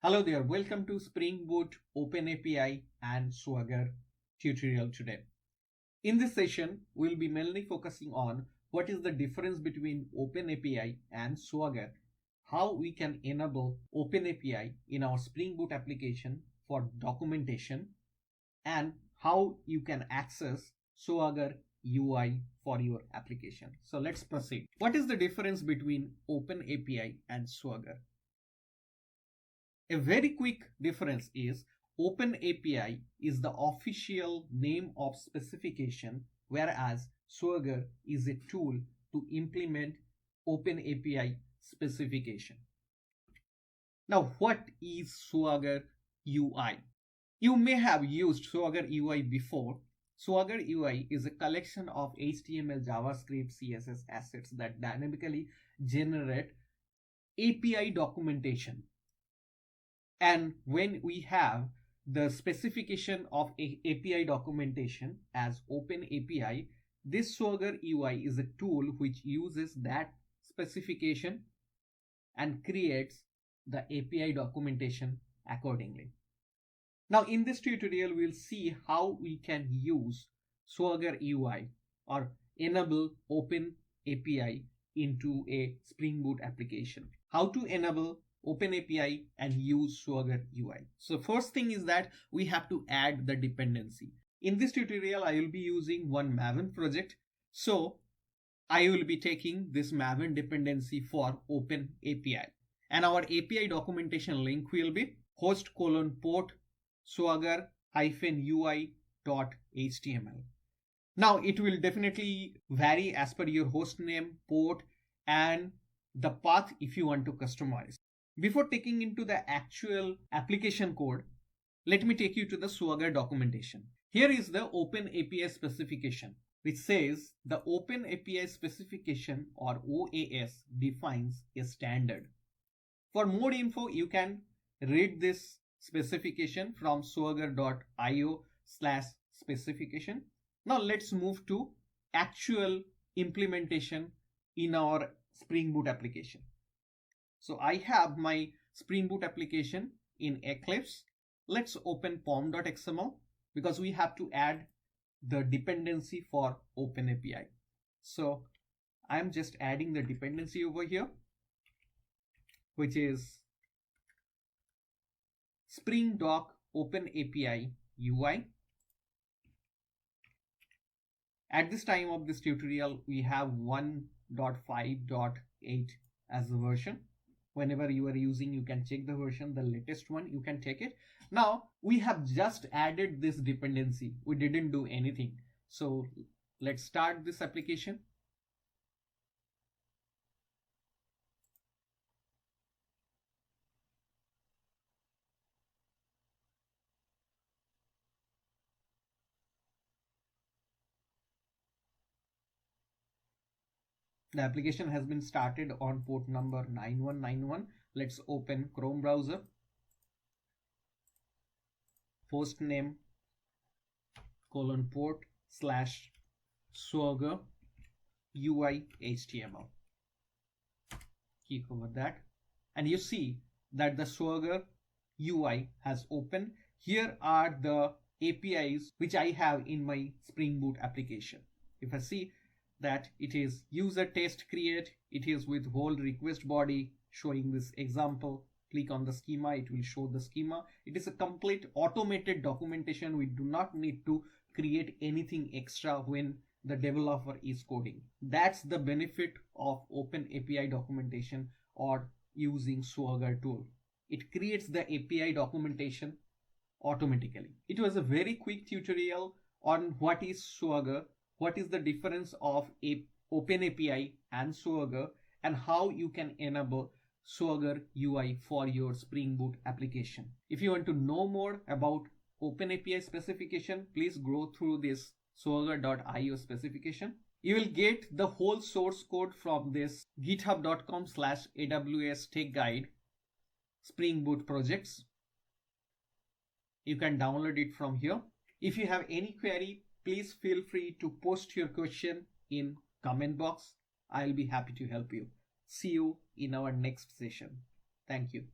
Hello there, welcome to Spring Boot OpenAPI and Swagger tutorial today. In this session, we'll be mainly focusing on what is the difference between OpenAPI and Swagger, how we can enable OpenAPI in our Spring Boot application for documentation, and how you can access Swagger UI for your application. So let's proceed. What is the difference between OpenAPI and Swagger? A very quick difference is OpenAPI is the official name of specification, whereas Swagger is a tool to implement OpenAPI specification. Now, what is Swagger UI? You may have used Swagger UI before. Swagger UI is a collection of HTML, JavaScript, CSS assets that dynamically generate API documentation. And when we have the specification of API documentation as OpenAPI, this Swagger UI is a tool which uses that specification and creates the API documentation accordingly. Now in this tutorial, we'll see how we can use Swagger UI or enable OpenAPI into a Spring Boot application. How to enable OpenAPI and use Swagger UI. So first thing is that we have to add the dependency. In this tutorial, I will be using one Maven project. So I will be taking this Maven dependency for OpenAPI. And our API documentation link will be host:/port swagger-ui.html. Now it will definitely vary as per your host name, port, and the path if you want to customize. Before taking into the actual application code, let me take you to the Swagger documentation. Here is the OpenAPI specification, which says the OpenAPI specification or OAS defines a standard. For more info, you can read this specification from swagger.io/specification. Now let's move to actual implementation in our Spring Boot application. So I have my Spring Boot application in Eclipse. Let's open pom.xml because we have to add the dependency for OpenAPI. So I'm just adding the dependency over here, which is Spring Doc OpenAPI UI. At this time of this tutorial, we have 1.5.8 as the version. Whenever you are using, you can check the version, the latest one, you can take it. Now we have just added this dependency. We didn't do anything. So let's start this application. The application has been started on port number 9191. Let's open Chrome browser. Host name :port /swagger UI HTML. Click over that and you see that the Swagger UI has opened. Here are the APIs which I have in my Spring Boot application. If I see that it is user test create, it is with whole request body showing this example. Click on the schema, it will show the schema. It is a complete automated documentation. We do not need to create anything extra when the developer is coding. That's the benefit of OpenAPI documentation or using Swagger tool. It creates the API documentation automatically. It was a very quick tutorial on what is Swagger, what is the difference of OpenAPI and Swagger, and how you can enable Swagger UI for your Spring Boot application. If you want to know more about OpenAPI specification, please go through this swagger.io specification. You will get the whole source code from this github.com/AWS Tech Guide Spring Boot projects. You can download it from here. If you have any query, please feel free to post your question in comment box. I'll be happy to help you. See you in our next session. Thank you.